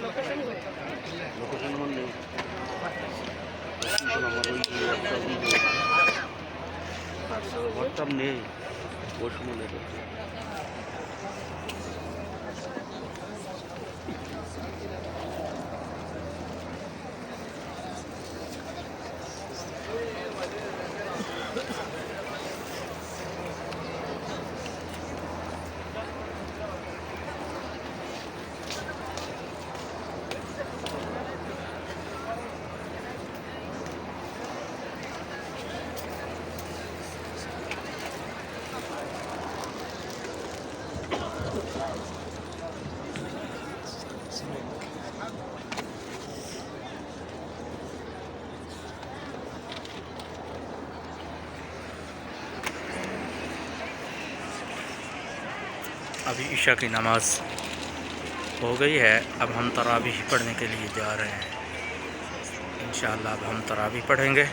Location আমার নেই। Location আমার ওই হোয়াটসঅ্যাপ নেই ওই সময় নেই। अभी ईशा की नमाज हो गई है। अब हम तरावीह पढ़ने के लिए जा रहे हैं। इंशाअल्लाह अब हम तरावीह पढ़ेंगे।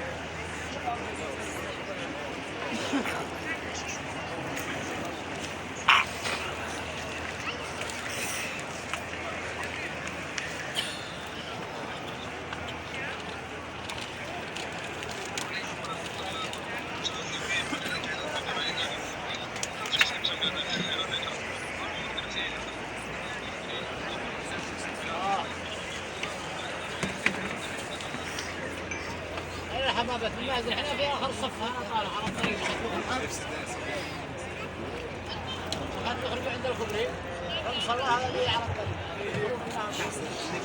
حبابة المازن احنا في اخر الصف هنا طالع على الطريق هتخرج عند الكوبري المصلى هذا اللي على الطريق حسين حسين